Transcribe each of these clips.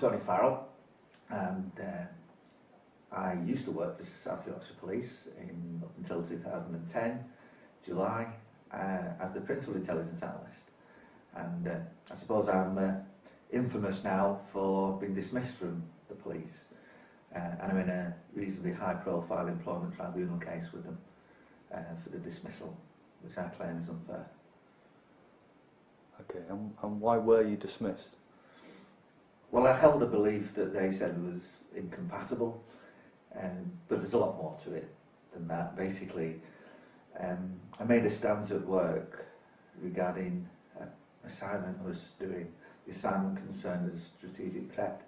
Tony Farrell, and I used to work for South Yorkshire Police up until 2010, July, as the Principal Intelligence Analyst. And I suppose I'm infamous now for being dismissed from the police, and I'm in a reasonably high-profile employment tribunal case with them for the dismissal, which I claim is unfair. Okay, and why were you dismissed? Well, I held a belief that they said was incompatible, but there's a lot more to it than that. Basically, I made a stance at work regarding an assignment I was doing. The assignment concerned a strategic threat,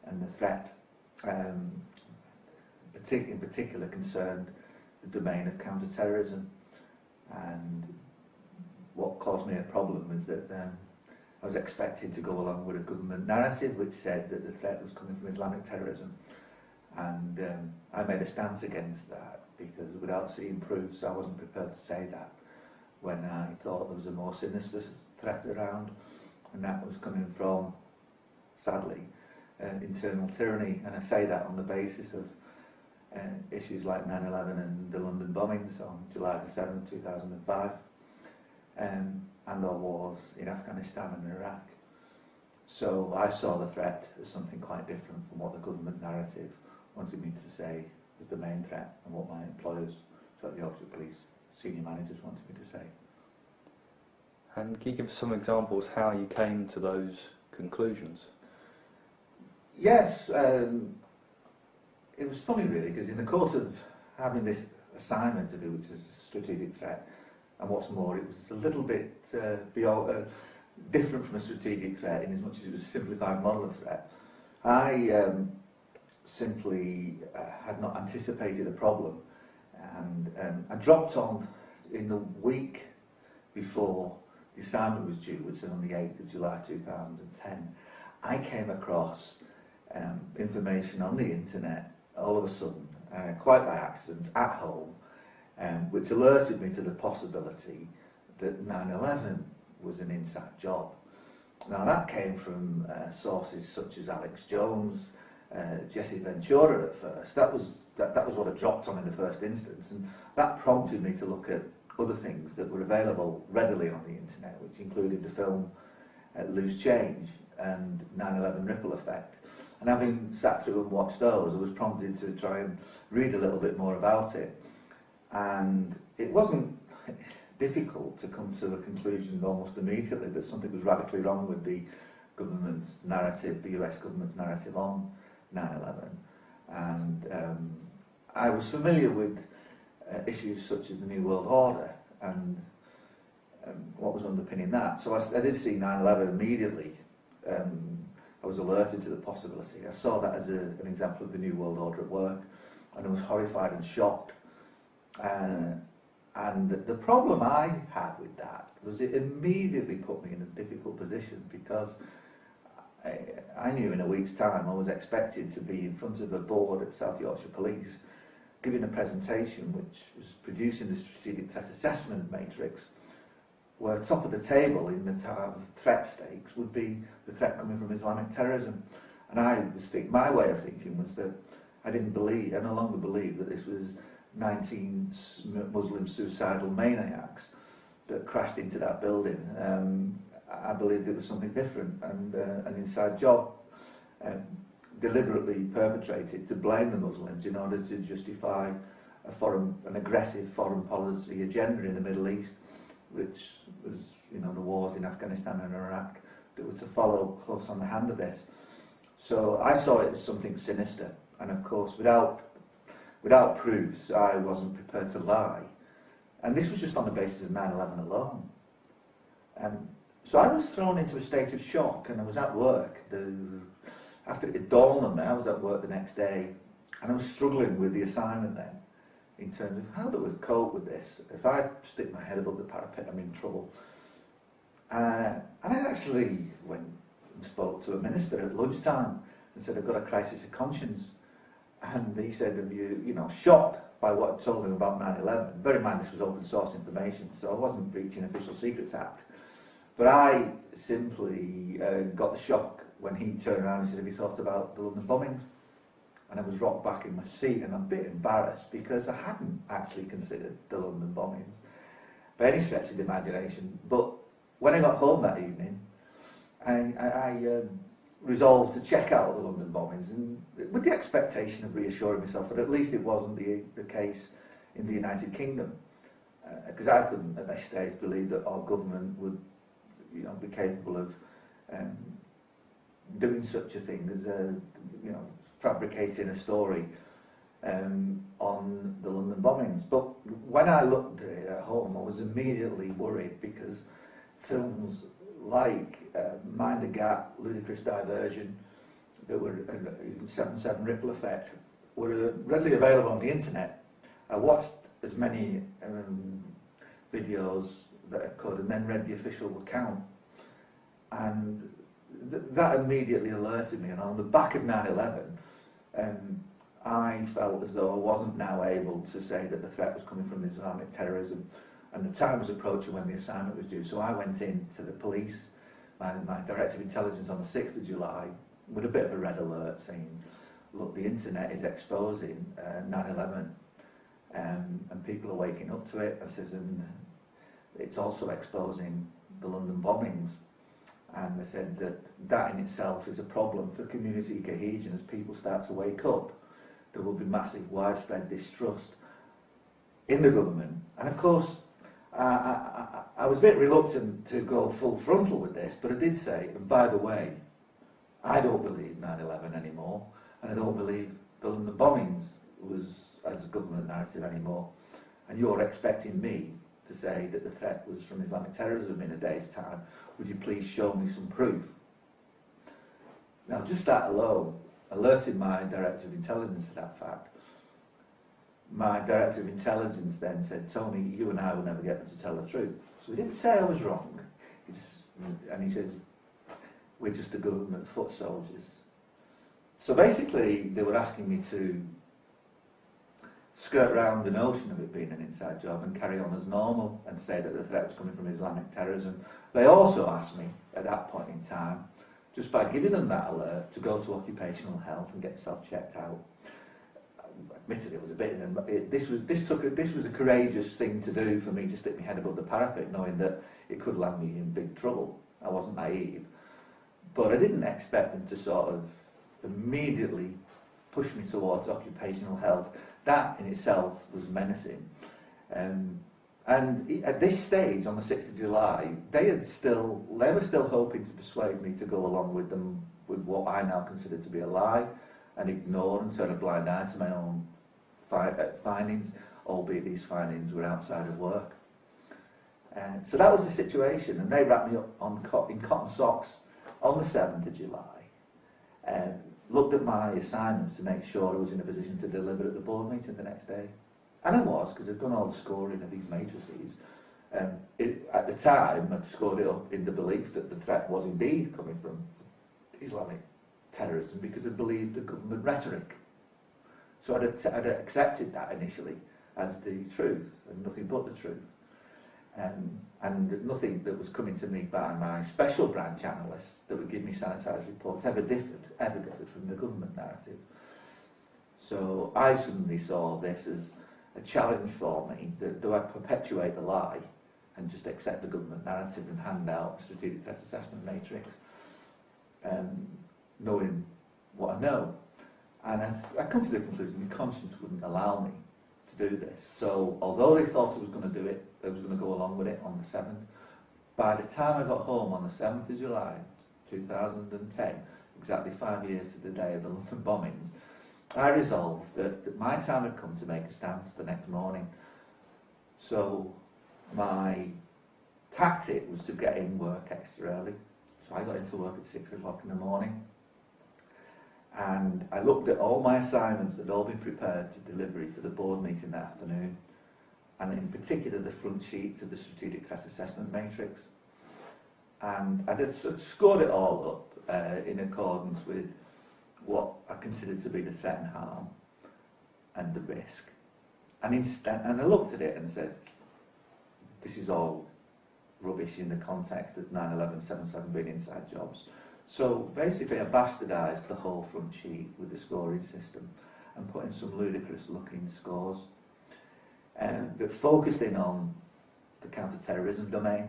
and the threat in particular concerned the domain of counter-terrorism. And what caused me a problem was that I was expected to go along with a government narrative which said that the threat was coming from Islamic terrorism, and I made a stance against that because without seeing proofs I wasn't prepared to say that when I thought there was a more sinister threat around, and that was coming from, sadly, internal tyranny. And I say that on the basis of issues like 9/11 and the London bombings on July the 7th, 2005. And our wars in Afghanistan and Iraq. So I saw the threat as something quite different from what the government narrative wanted me to say was the main threat, and what my employers, so the Yorkshire Police senior managers, wanted me to say. And can you give us some examples how you came to those conclusions? Yes, it was funny really, because in the course of having this assignment to do, which is a strategic threat, and what's more, it was a little bit different from a strategic threat in as much as it was a simplified model of threat. I simply had not anticipated a problem, and I dropped on in the week before the assignment was due, which was on the 8th of July 2010. I came across information on the internet all of a sudden, quite by accident, at home, which alerted me to the possibility that 9/11 was an inside job. Now that came from sources such as Alex Jones, Jesse Ventura at first. That was what I dropped on in the first instance, and that prompted me to look at other things that were available readily on the internet, which included the film Loose Change and 9/11 Ripple Effect. And having sat through and watched those, I was prompted to try and read a little bit more about it. And it wasn't difficult to come to the conclusion almost immediately that something was radically wrong with the government's narrative, the US government's narrative on 9/11. And I was familiar with issues such as the New World Order and what was underpinning that. So I did see 9/11 immediately. I was alerted to the possibility. I saw that as an example of the New World Order at work, and I was horrified and shocked. And the problem I had with that was it immediately put me in a difficult position, because I knew in a week's time I was expected to be in front of a board at South Yorkshire Police giving a presentation which was producing the strategic threat assessment matrix, where top of the table in the threat stakes would be the threat coming from Islamic terrorism. And my way of thinking was that I no longer believed that this was 19 Muslim suicidal maniacs that crashed into that building. I believed it was something different, and an inside job deliberately perpetrated to blame the Muslims in order to justify an aggressive foreign policy agenda in the Middle East, which was, the wars in Afghanistan and Iraq that were to follow close on the hand of this. So I saw it as something sinister, and of course without proofs I wasn't prepared to lie, and this was just on the basis of 9/11 alone. So I was thrown into a state of shock, and I was at work. After it dawned on me, I was at work the next day, and I was struggling with the assignment then, in terms of how do I cope with this. If I stick my head above the parapet, I'm in trouble. And I actually went and spoke to a minister at lunchtime and said, I've got a crisis of conscience. And he said, have you, shocked by what I told him about 9/11. Bear in mind this was open source information, so I wasn't breaching Official Secrets Act. But I simply got the shock when he turned around and said, "Have you thought about the London bombings?" And I was rocked back in my seat, and I'm a bit embarrassed because I hadn't actually considered the London bombings by any stretch of the imagination. But when I got home that evening, I resolved to check out the London bombings, and with the expectation of reassuring myself that at least it wasn't the case in the United Kingdom, because I couldn't at this stage believe that our government would, be capable of doing such a thing as fabricating a story on the London bombings. But when I looked at it at home, I was immediately worried, because films like Mind the Gap, Ludicrous Diversion, that were 7/7 Ripple Effect, were readily available on the internet. I watched as many videos that I could, and then read the official account, and that immediately alerted me. And on the back of 9/11, I felt as though I wasn't now able to say that the threat was coming from Islamic terrorism, and the time was approaching when the assignment was due. So I went in to the police, my Director of Intelligence, on the 6th of July with a bit of a red alert saying, look, the internet is exposing 9/11, and people are waking up to it. I says, and it's also exposing the London bombings. And they said that in itself is a problem for community cohesion. As people start to wake up, there will be massive widespread distrust in the government. And of course, I was a bit reluctant to go full frontal with this, but I did say, and by the way, I don't believe 9/11 anymore, and I don't believe the London bombings was as a government narrative anymore. And you're expecting me to say that the threat was from Islamic terrorism in a day's time. Would you please show me some proof? Now, just that alone alerted my Director of Intelligence to that fact. My Director of Intelligence then said, Tony, you and I will never get them to tell the truth. So he didn't say I was wrong. And he said, we're just the government foot soldiers. So basically, they were asking me to skirt around the notion of it being an inside job and carry on as normal and say that the threat was coming from Islamic terrorism. They also asked me at that point in time, just by giving them that alert, to go to occupational health and get yourself checked out. Admittedly, it was a bit. This was a courageous thing to do for me, to stick my head above the parapet, knowing that it could land me in big trouble. I wasn't naive, but I didn't expect them to sort of immediately push me towards occupational health. That in itself was menacing. And at this stage, on the 6th of July, they were still hoping to persuade me to go along with them with what I now consider to be a lie, and ignore and turn a blind eye to my own findings, albeit these findings were outside of work. So that was the situation, and they wrapped me up in cotton socks on the 7th of July. Looked at my assignments to make sure I was in a position to deliver at the board meeting the next day. And I was, because I'd done all the scoring of these matrices. At the time, I'd scored it up in the belief that the threat was indeed coming from Islamic terrorism, because I believed the government rhetoric. So I'd accepted that initially as the truth, and nothing but the truth. And nothing that was coming to me by my special branch analysts that would give me sanitised reports ever differed from the government narrative. So I suddenly saw this as a challenge for me. Do I perpetuate the lie and just accept the government narrative and hand out a strategic threat assessment matrix, knowing what I know? And I come to the conclusion my conscience wouldn't allow me to do this. So although they thought I was going to do it, I was going to go along with it on the 7th. By the time I got home on the 7th of July 2010, exactly 5 years to the day of the London bombings, I resolved that my time had come to make a stance the next morning. So my tactic was to get in work extra early. So I got into work at 6 o'clock in the morning. And I looked at all my assignments that had all been prepared to delivery for the board meeting that afternoon, and in particular the front sheets of the strategic threat assessment matrix. And I'd scored it all up in accordance with what I considered to be the threat and harm and the risk. And I looked at it and said, this is all rubbish in the context of 9/11, 7/7 being inside jobs. So basically I bastardised the whole front sheet with the scoring system and put in some ludicrous looking scores, but focused in on the counter-terrorism domain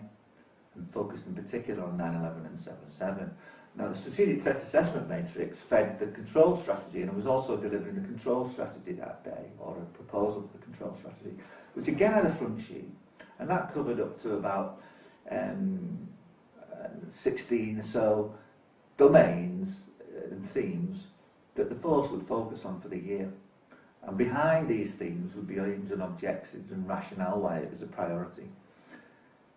and focused in particular on 9/11 and 7/7. Now the strategic threat assessment matrix fed the control strategy, and I was also delivering the control strategy that day, or a proposal for the control strategy, which again had a front sheet, and that covered up to about 16 or so domains and themes that the force would focus on for the year. And behind these themes would be aims and objectives and rationale why it was a priority.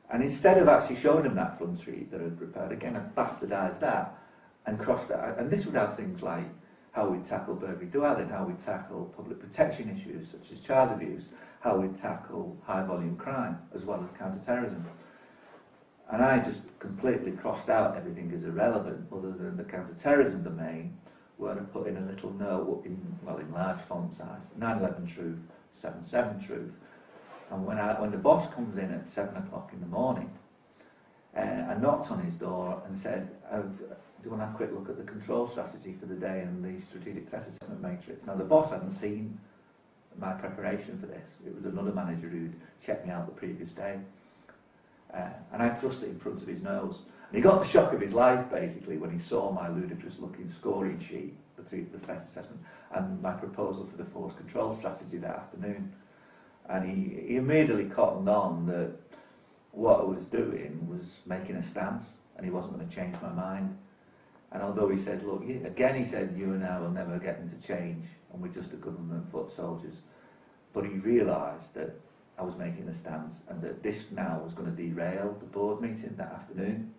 And instead of actually showing them that front sheet that I'd prepared, again I bastardised that and crossed that out. And this would have things like how we'd tackle burglary dwelling, how we'd tackle public protection issues such as child abuse, how we'd tackle high volume crime as well as counter-terrorism. And I just completely crossed out everything as irrelevant other than the counter-terrorism domain, where I put in a little note in large font size, 9/11 truth, 7/7 truth. And when the boss comes in at 7 o'clock in the morning, I knocked on his door and said, do you want to have a quick look at the control strategy for the day and the strategic threat assessment matrix? Now the boss hadn't seen my preparation for this. It was another manager who'd checked me out the previous day. And I thrust it in front of his nose. And he got the shock of his life, basically, when he saw my ludicrous-looking scoring sheet, the threat assessment, and my proposal for the force control strategy that afternoon. And he immediately cottoned on that what I was doing was making a stance, and he wasn't going to change my mind. And although he says, look, again he said, you and I will never get into change, and we're just a government foot soldiers. But he realised that I was making a stance, and that this now was going to derail the board meeting that afternoon.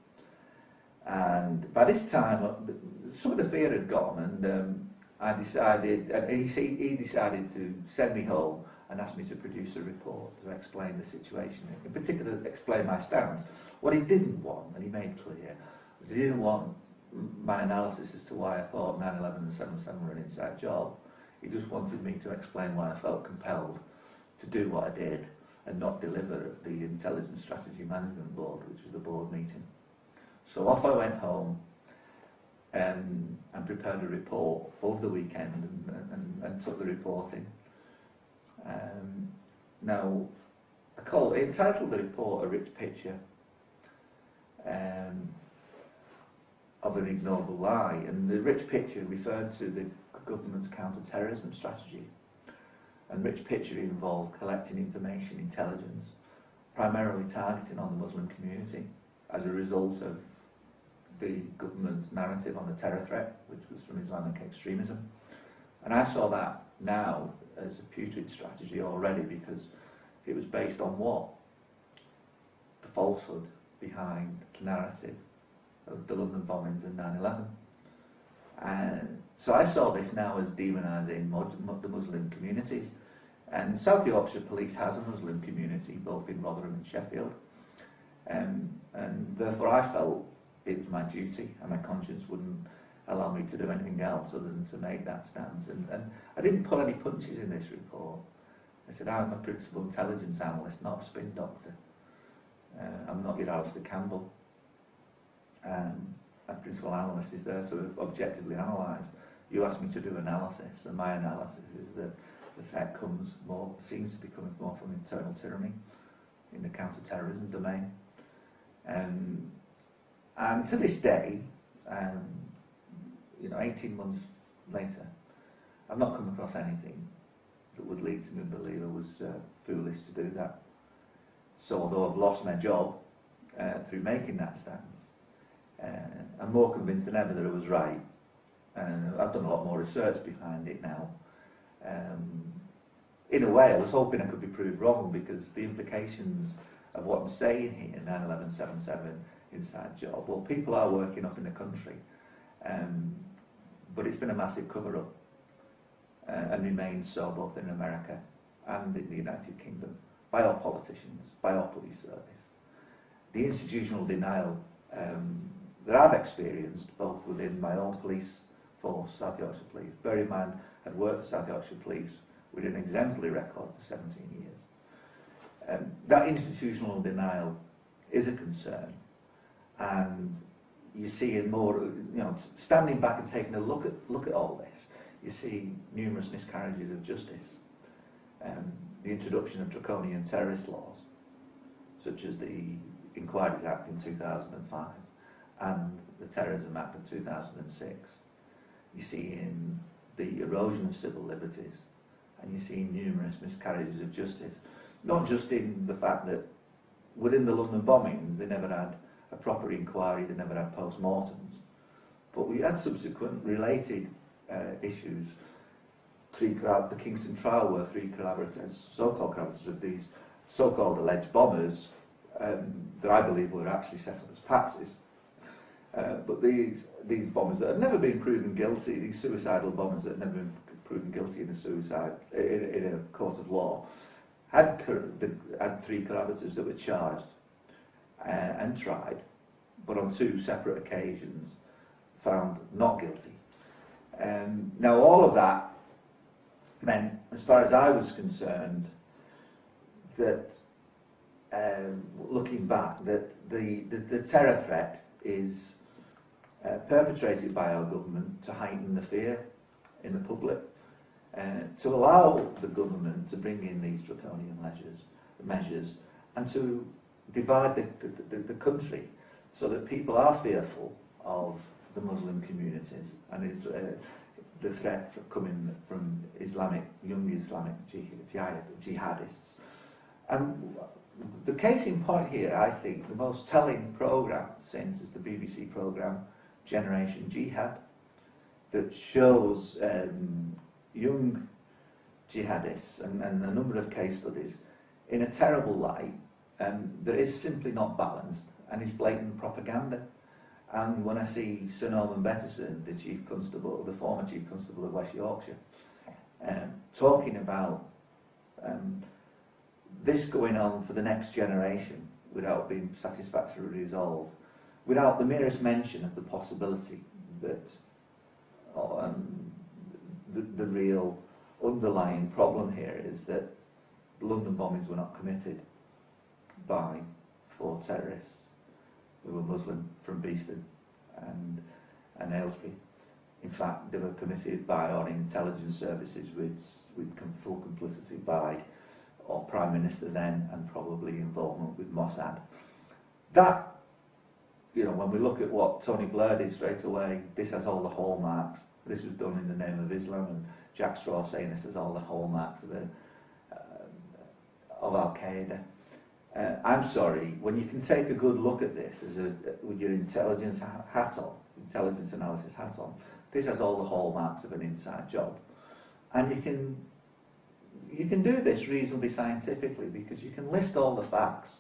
And by this time, some of the fear had gone, and I decided, and he decided to send me home and asked me to produce a report to explain the situation, in particular explain my stance. What he didn't want, and he made clear, was he didn't want my analysis as to why I thought 9/11 and 7/7 were an inside job. He just wanted me to explain why I felt compelled to do what I did and not deliver at the Intelligence Strategy Management Board, which was the board meeting. So off I went home and prepared a report over the weekend and took the report in. Now, I entitled the report A Rich Picture of an Ignoble Lie, and the rich picture referred to the government's counter-terrorism strategy. And rich picture involved collecting information, intelligence, primarily targeting on the Muslim community as a result of the government's narrative on the terror threat, which was from Islamic extremism. And I saw that now as a putrid strategy already, because it was based on what? The falsehood behind the narrative of the London bombings and 9/11. And so I saw this now as demonising the Muslim communities. And South Yorkshire Police has a Muslim community, both in Rotherham and Sheffield. And therefore I felt it was my duty, and my conscience wouldn't allow me to do anything else other than to make that stance. And I didn't pull any punches in this report. I said, I'm a principal intelligence analyst, not a spin doctor. I'm not your Alistair Campbell. A principal analyst is there to objectively analyse. You asked me to do analysis, and my analysis is that the threat seems to be coming more from internal tyranny in the counter-terrorism domain. And to this day, 18 months later, I've not come across anything that would lead to me believe I was foolish to do that. So although I've lost my job through making that stance, I'm more convinced than ever that I was right. I've done a lot more research behind it now. In a way, I was hoping I could be proved wrong, because the implications of what I'm saying here, 9/11, 7/7, inside job, well, people are working up in the country, but it's been a massive cover-up, and remains so both in America and in the United Kingdom, by our politicians, by our police service. The institutional denial that I've experienced, both within my own police force, South Yorkshire Police. Bear in mind, I'd worked for South Yorkshire Police with an exemplary record for 17 years. That institutional denial is a concern, and you see in more, standing back and taking a look at all this, you see numerous miscarriages of justice. The introduction of draconian terrorist laws, such as the Inquiries Act in 2005 and the Terrorism Act of 2006. You see in the erosion of civil liberties, and you see numerous miscarriages of justice. Not just in the fact that within the London bombings they never had a proper inquiry, they never had post-mortems, but we had subsequent related issues. The Kingston trial were 3 collaborators, so-called collaborators of these so-called alleged bombers that I believe were actually set up as patsies. But these bombers that had never been proven guilty, these suicidal bombers that had never been proven guilty in a suicide in a court of law, had 3 collaborators that were charged and tried, but on 2 separate occasions found not guilty. Now all of that meant, as far as I was concerned, that looking back, that the terror threat is perpetrated by our government to heighten the fear in the public, to allow the government to bring in these draconian measures and to divide the country so that people are fearful of the Muslim communities and is the threat coming from young Islamic jihadists. And the case in point here, I think, the most telling programme since is the BBC programme Generation Jihad, that shows young jihadists and a number of case studies in a terrible light that is simply not balanced and is blatant propaganda. And when I see Sir Norman Bettison, the former Chief Constable of West Yorkshire, talking about this going on for the next generation without being satisfactorily resolved, without the merest mention of the possibility that the real underlying problem here is that the London bombings were not committed by 4 terrorists who were Muslim from Beeston and Aylesbury. In fact, they were committed by our intelligence services with full complicity by our Prime Minister then, and probably involvement with Mossad. That, when we look at what Tony Blair did straight away, this has all the hallmarks. This was done in the name of Islam, and Jack Straw saying this has all the hallmarks of Al-Qaeda. I'm sorry, when you can take a good look at this with your intelligence hat on, intelligence analysis hat on, this has all the hallmarks of an inside job. And you can do this reasonably scientifically, because you can list all the facts,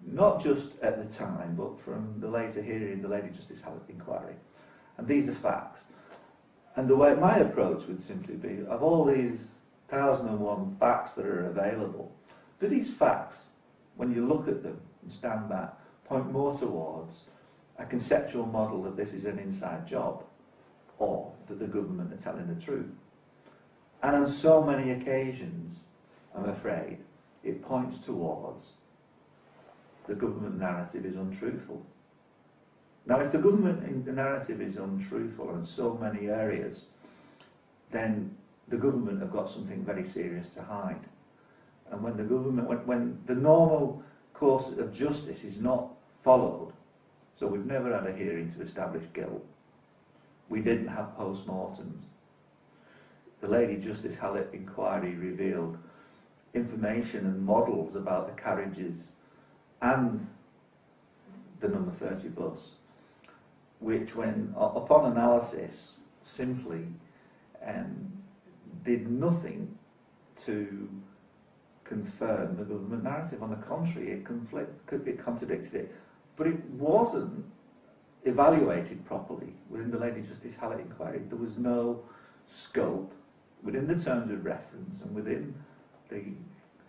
not just at the time, but from the later hearing, the Lady Justice Hallett inquiry. And these are facts. And the way my approach would simply be, of all these 1,001 facts that are available, do these facts, when you look at them and stand back, point more towards a conceptual model that this is an inside job, or that the government are telling the truth? And on so many occasions, I'm afraid, it points towards the government narrative is untruthful. Now, if the government narrative is untruthful in so many areas, then the government have got something very serious to hide. And when the normal course of justice is not followed, so we've never had a hearing to establish guilt, we didn't have post-mortems. The Lady Justice Hallett inquiry revealed information and models about the carriages and the number 30 bus, which, when upon analysis, simply did nothing to confirm the government narrative. On the contrary, it contradicted it. But it wasn't evaluated properly within the Lady Justice Hallett inquiry. There was no scope within the terms of reference and within the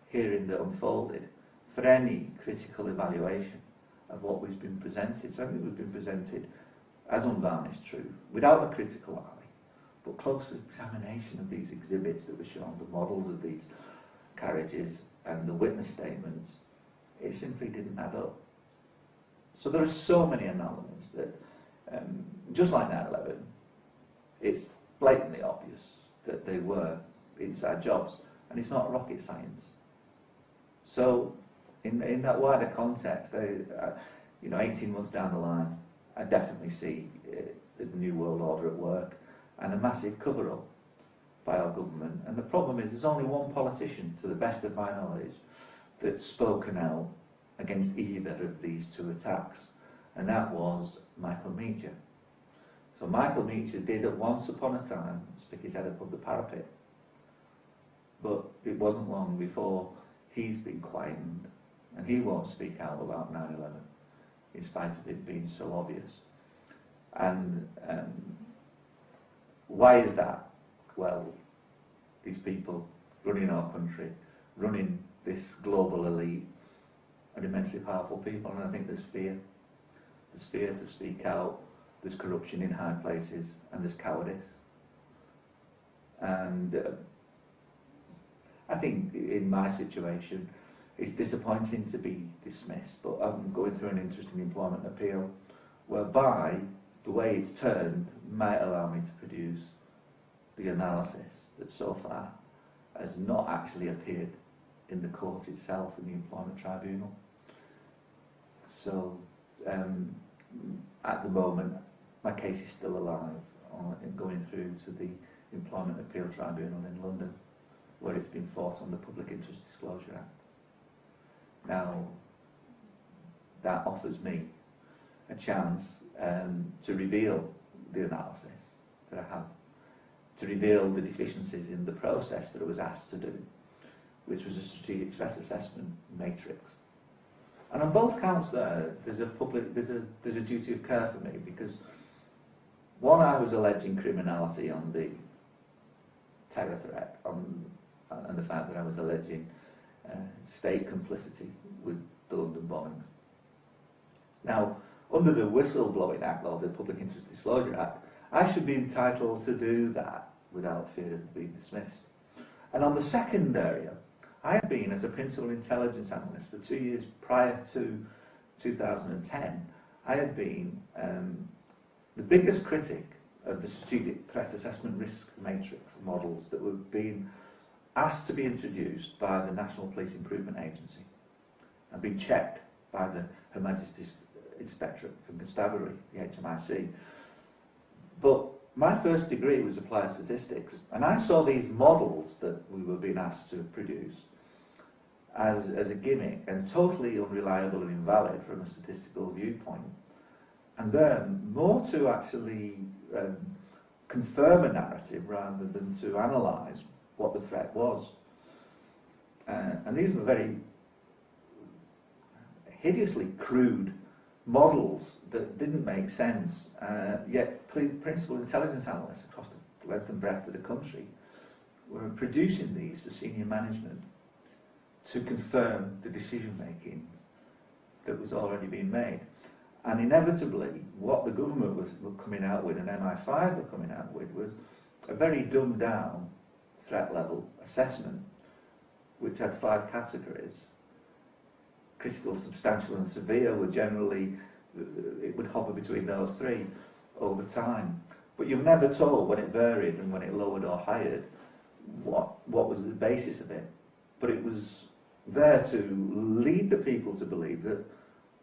hearing that unfolded for any critical evaluation of what was been presented. So everything was been presented as unvarnished truth, without a critical eye, but close examination of these exhibits that were shown, the models of these carriages and the witness statements, it simply didn't add up. So there are so many anomalies that just like 9/11, it's blatantly obvious that they were inside jobs, and it's not rocket science. So, in that wider context, 18 months down the line, I definitely see there's a new world order at work and a massive cover-up by our government. And the problem is there's only one politician, to the best of my knowledge, that's spoken out against either of these two attacks, and that was Michael Meacher. So Michael Meacher did at once upon a time stick his head above the parapet, but it wasn't long before he's been quietened, and he won't speak out about 9/11 in spite of it being so obvious. And why is that? Well, these people running our country, running this global elite, are immensely powerful people, and I think there's fear. There's fear to speak out, there's corruption in high places, and there's cowardice. And I think in my situation, it's disappointing to be dismissed, but I'm going through an interesting employment appeal whereby the way it's turned might allow me to produce the analysis that so far has not actually appeared in the court itself, in the employment tribunal. So at the moment, my case is still alive, going through to the Employment Appeal Tribunal in London, where it's been fought on the Public Interest Disclosure Act. Now, that offers me a chance to reveal the analysis that I have, to reveal the deficiencies in the process that I was asked to do, which was a strategic threat assessment matrix. And on both counts there's a duty of care for me, because one, I was alleging criminality on the terror threat, and the fact that I was alleging state complicity with the London bombings. Now, under the Whistleblowing Act, or the Public Interest Disclosure Act, I should be entitled to do that without fear of being dismissed. And on the second area, I have been, as a principal intelligence analyst for 2 years prior to 2010, I had been the biggest critic of the strategic threat assessment risk matrix models that were being asked to be introduced by the National Police Improvement Agency and being checked by Her Majesty's Inspectorate for Constabulary, the HMIC. But my first degree was applied statistics, and I saw these models that we were being asked to produce as a gimmick and totally unreliable and invalid from a statistical viewpoint. And then more to actually confirm a narrative rather than to analyse what the threat was. And these were very hideously crude models that didn't make sense, yet principal intelligence analysts across the length and breadth of the country were producing these for senior management to confirm the decision making that was already being made. And inevitably, what the government was coming out with, and MI5 were coming out with, was a very dumbed down threat level assessment, which had 5 categories. Critical, substantial and severe were generally, it would hover between those 3 over time. But you're never told when it varied and when it lowered or higher what was the basis of it. But it was there to lead the people to believe that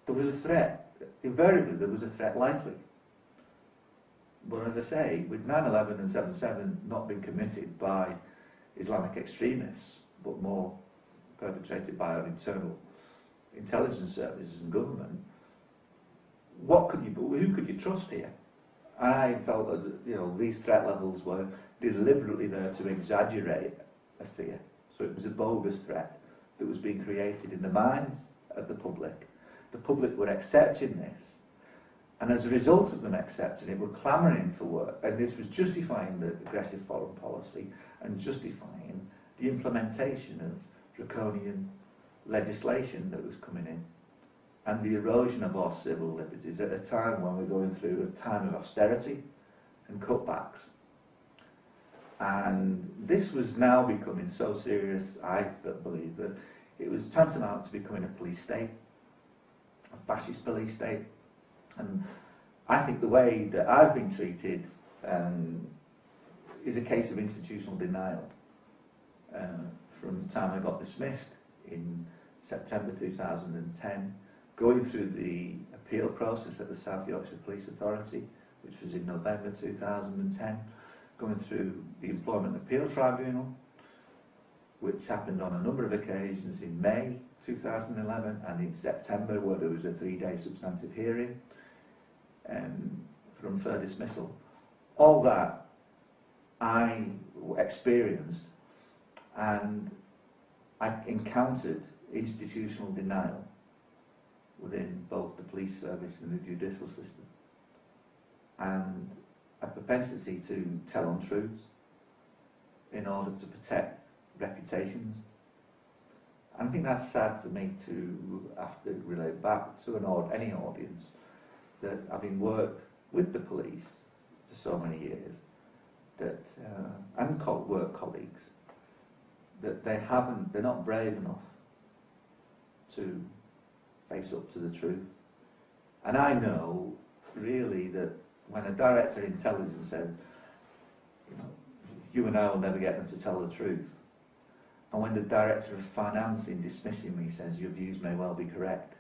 there was a threat. Invariably there was a threat likely. But as I say, with 9/11 and 7/7 not being committed by Islamic extremists, but more perpetrated by our internal intelligence services and government, who could you trust here? I felt that these threat levels were deliberately there to exaggerate a fear. So it was a bogus threat that was being created in the minds of the public. The public were accepting this, and as a result of them accepting it, were clamouring for work, and this was justifying the aggressive foreign policy and justifying the implementation of draconian legislation that was coming in, and the erosion of our civil liberties at a time when we're going through a time of austerity and cutbacks. And this was now becoming so serious, I believe, that it was tantamount to becoming a police state, a fascist police state. And I think the way that I've been treated is a case of institutional denial. From the time I got dismissed in September 2010, going through the appeal process at the South Yorkshire Police Authority, which was in November 2010, going through the Employment Appeal Tribunal, which happened on a number of occasions in May 2011 and in September, where there was a 3-day substantive hearing for unfair dismissal. All that I experienced, and I encountered institutional denial within both the police service and the judicial system, and a propensity to tell untruths in order to protect reputations. And I think that's sad for me to have to relate back to any audience that having worked with the police for so many years, that and work colleagues, that they're not brave enough to face up to the truth. And I know really that when a director of intelligence said, you and I will never get them to tell the truth, and when the director of finance in dismissing me says your views may well be correct,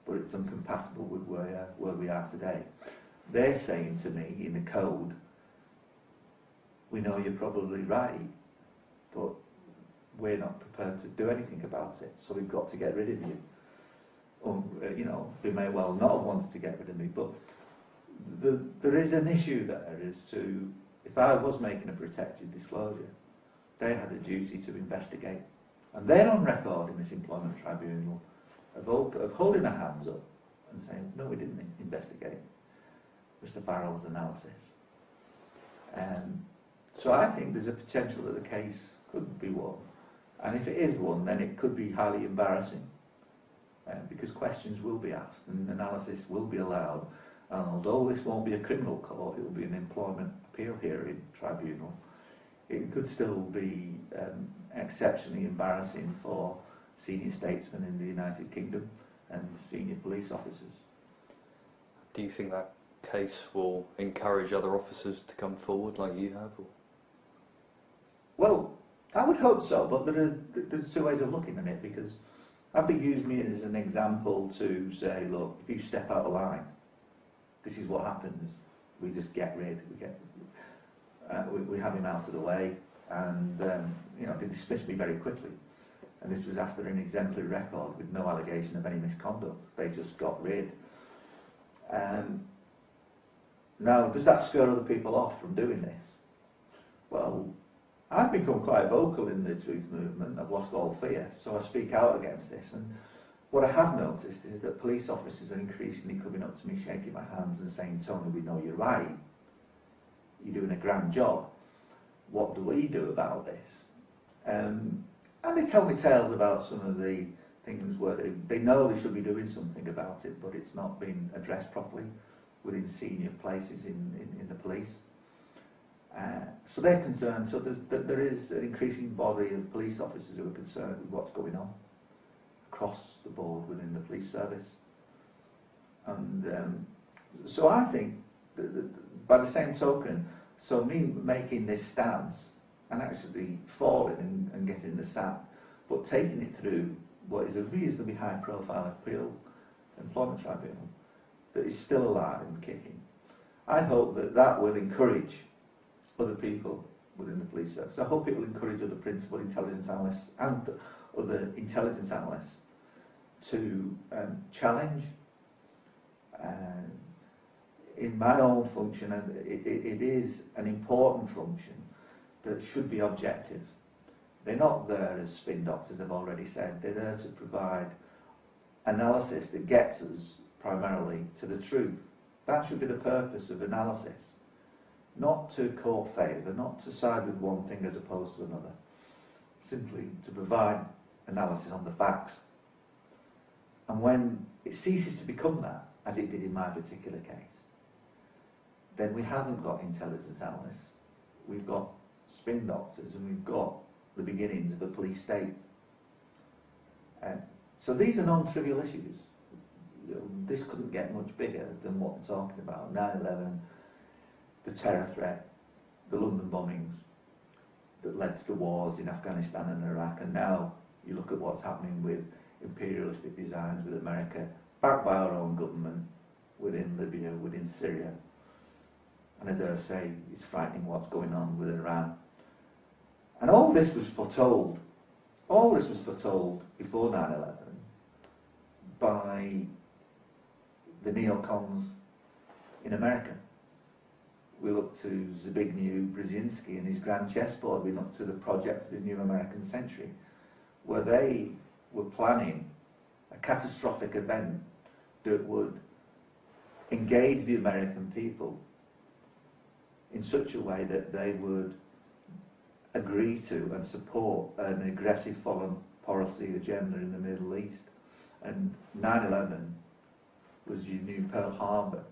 but it's incompatible with where we are today, they're saying to me in the code, we know you're probably right, but we're not prepared to do anything about it, so we've got to get rid of you. They may well not have wanted to get rid of me, but there is an issue there as to, if I was making a protected disclosure, they had a duty to investigate. And they're on record in this employment tribunal of holding their hands up and saying, no, we didn't investigate Mr. Farrell's analysis. So I think there's a potential that the case could be won. And if it is won, then it could be highly embarrassing, because questions will be asked and analysis will be allowed. And although this won't be a criminal court, it will be an employment appeal hearing tribunal, it could still be exceptionally embarrassing for senior statesmen in the United Kingdom and senior police officers. Do you think that case will encourage other officers to come forward like you have? Or? Well, I would hope so, but there's two ways of looking at it, because I think use me as an example to say, look, if you step out of line, this is what happens. We just get rid. We have him out of the way, and they dismissed me very quickly. And this was after an exemplary record with no allegation of any misconduct. They just got rid. Now, does that scare other people off from doing this? Well, I've become quite vocal in the truth movement. I've lost all fear, so I speak out against this. And what I have noticed is that police officers are increasingly coming up to me, shaking my hands and saying, Tony, we know you're right. You're doing a grand job. What do we do about this? And they tell me tales about some of the things where they know they should be doing something about it, but it's not been addressed properly within senior places in the police. So they're concerned. So there is an increasing body of police officers who are concerned with what's going on across the board within the police service. And so I think by the same token, so me making this stance and actually falling and getting the sack, but taking it through what is a reasonably high profile appeal employment tribunal that is still alive and kicking, I hope that will encourage other people within the police service. I hope it will encourage other principal intelligence analysts and other intelligence analysts to challenge in my own function, and it is an important function that should be objective. They're not there as spin doctors, I've already said. They're there to provide analysis that gets us primarily to the truth. That should be the purpose of analysis. Not to court favour, not to side with one thing as opposed to another. Simply to provide analysis on the facts. And when it ceases to become that, as it did in my particular case, then we haven't got intelligence analysts. We've got spin doctors, and we've got the beginnings of a police state. So these are non-trivial issues. this couldn't get much bigger than what we're talking about. 9/11, the terror threat, the London bombings that led to the wars in Afghanistan and Iraq, and now you look at what's happening with imperialistic designs with America, backed by our own government, within Libya, within Syria, and I dare say it's frightening what's going on with Iran. And all this was foretold before 9/11 by the neocons in America. We look to Zbigniew Brzezinski and his grand chessboard. We look to the Project for the New American Century, where they were planning a catastrophic event that would engage the American people in such a way that they would agree to and support an aggressive foreign policy agenda in the Middle East. And 9/11 was your new Pearl Harbor,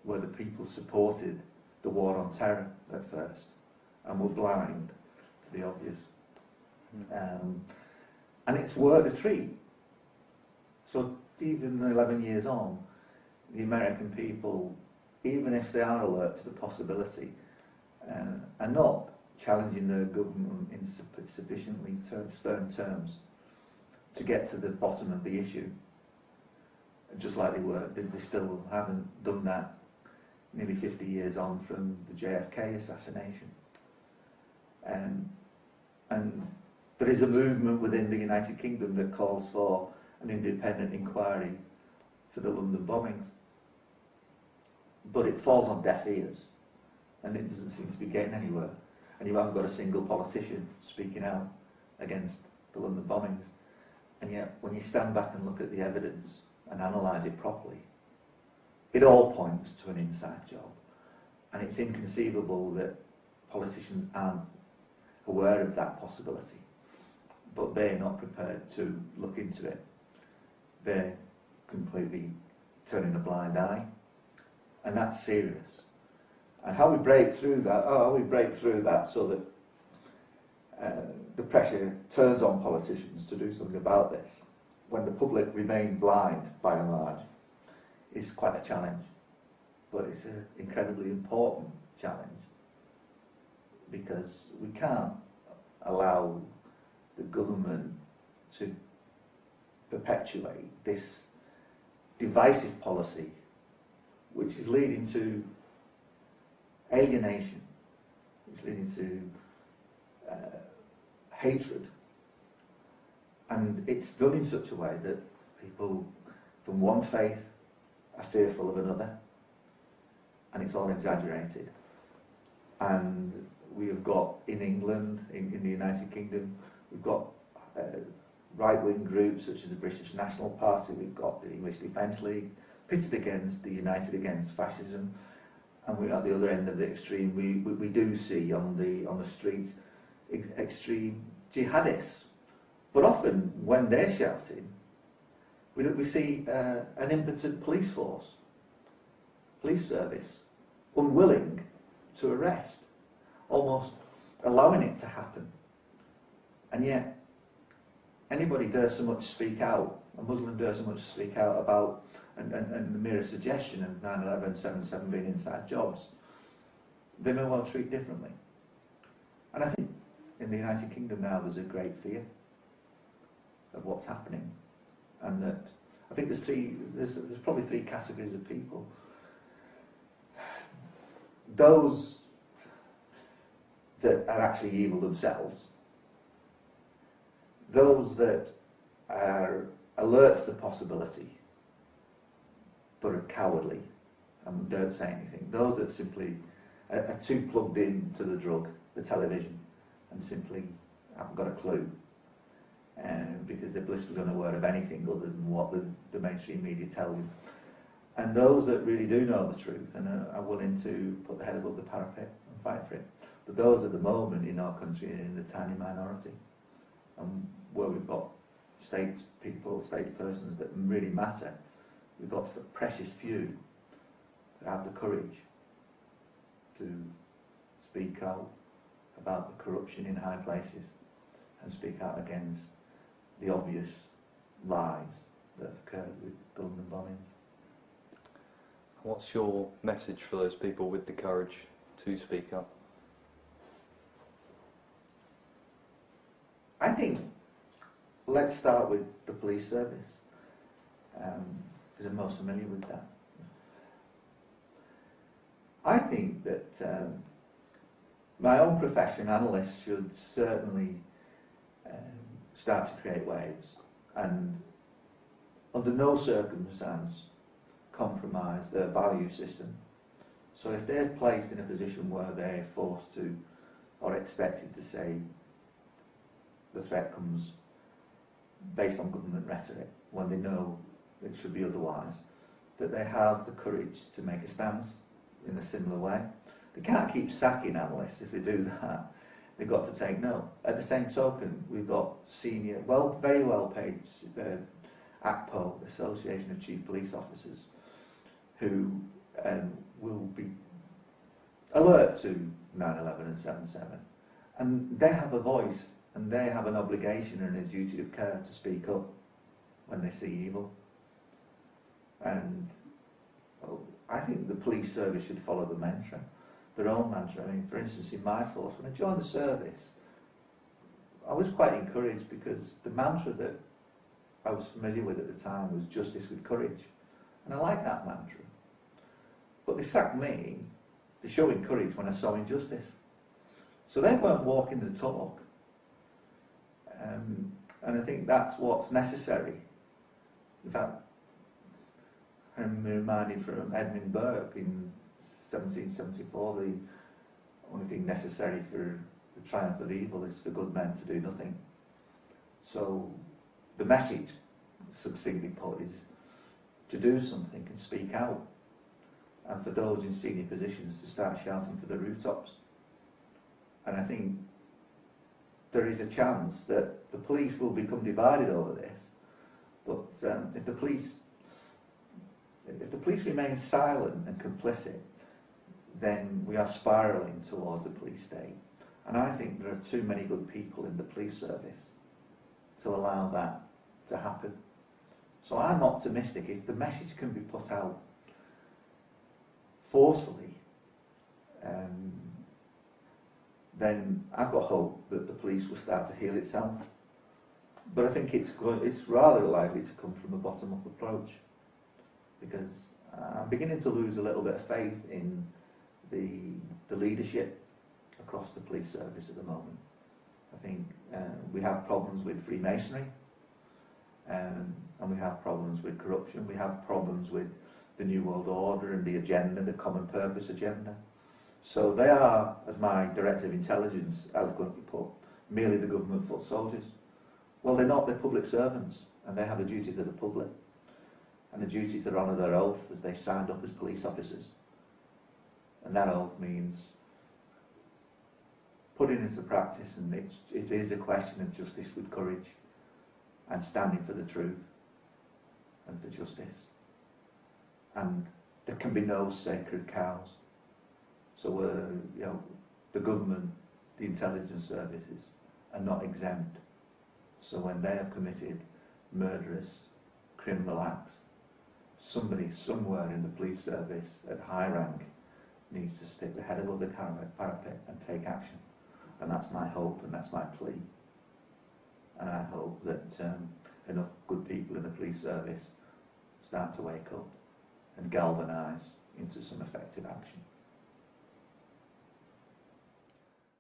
where the people supported the war on terror at first and were blind to the obvious. And it's worked a treat. So even 11 years on, the American people, even if they are alert to the possibility, are not challenging their government in sufficiently stern terms to get to the bottom of the issue. Just like they still haven't done that nearly 50 years on from the JFK assassination. And there is a movement within the United Kingdom that calls for an independent inquiry for the London bombings. But it falls on deaf ears, and it doesn't seem to be getting anywhere. And you haven't got a single politician speaking out against the London bombings. And yet, when you stand back and look at the evidence and analyse it properly, it all points to an inside job. And it's inconceivable that politicians aren't aware of that possibility, but they're not prepared to look into it. They're completely turning a blind eye, and that's serious. And how we break through that, so that the pressure turns on politicians to do something about this, when the public remain blind by and large, is quite a challenge. But it's an incredibly important challenge, because we can't allow the government to perpetuate this divisive policy which is leading to alienation, it's leading to hatred, and it's done in such a way that people from one faith are fearful of another, and it's all exaggerated. And we have got in England, in the United Kingdom, we've got right-wing groups such as the British National Party, we've got the English Defence League, pitted against the United Against Fascism, and we at the other end of the extreme, we do see on the streets extreme jihadists. But often when they're shouting, we see an impotent police force, police service, unwilling to arrest, almost allowing it to happen. And yet, anybody dare so much speak out, a Muslim dare so much speak out about, and the mere suggestion of 9/11, 7/7 being inside jobs, they may well treat differently. And I think in the United Kingdom now there's a great fear of what's happening, and that I think there's probably three categories of people. Those that are actually evil themselves, those that are alert to the possibility but are cowardly and don't say anything, those that simply are too plugged in to the drug, the television, and simply haven't got a clue, because they're blissfully unaware of anything other than what the mainstream media tell you. And those that really do know the truth and are willing to put their head above the parapet and fight for it. But those at the moment in our country are in the tiny minority, and where we've got state people, state persons that really matter, we've got the precious few that have the courage to speak out about the corruption in high places and speak out against the obvious lies that have occurred with the London bombings. What's your message for those people with the courage to speak up? I think let's start with the police service, because I'm most familiar with that. I think that my own profession, Analyst, should certainly start to create waves and under no circumstance compromise their value system. So if they're placed in a position where they're forced to or expected to say the threat comes based on government rhetoric when they know it should be otherwise, that they have the courage to make a stance in a similar way. They can't keep sacking analysts if they do that. They've got to take note. At the same token, we've got senior, very well paid ACPO, Association of Chief Police Officers, who will be alert to 9/11 and 7/7. And they have a voice and they have an obligation and a duty of care to speak up when they see evil. And I think the police service should follow the mantra, their own mantra. I mean, for instance, in my force, when I joined the service, I was quite encouraged because the mantra that I was familiar with at the time was justice with courage. And I liked that mantra. But they sacked me for showing courage when I saw injustice. So they weren't walking the talk. And I think that's what's necessary. In fact, I'm reminded from Edmund Burke in 1774, the only thing necessary for the triumph of evil is for good men to do nothing. So the message, succinctly put, is to do something and speak out. And for those in senior positions to start shouting for the rooftops. And I think there is a chance that the police will become divided over this. But if the police remain silent and complicit, then we are spiralling towards a police state. And I think there are too many good people in the police service to allow that to happen. So I'm optimistic if the message can be put out forcefully, then I've got hope that the police will start to heal itself. But I think it's rather likely to come from a bottom-up approach, because I'm beginning to lose a little bit of faith in the leadership across the police service at the moment. I think we have problems with Freemasonry, and we have problems with corruption. We have problems with the New World Order and the agenda, the common purpose agenda. So they are, as my Director of Intelligence eloquently put, merely the government foot soldiers. Well, they're not, they're public servants, and they have a duty to the public, and a duty to honour their oath as they signed up as police officers. And that oath means putting into practice, and it is a question of justice with courage, and standing for the truth and for justice. And there can be no sacred cows. So the government, the intelligence services are not exempt. So when they have committed murderous criminal acts, somebody somewhere in the police service at high rank needs to stick the head above the parapet and take action. And that's my hope and that's my plea. And I hope that enough good people in the police service start to wake up and galvanise into some effective action.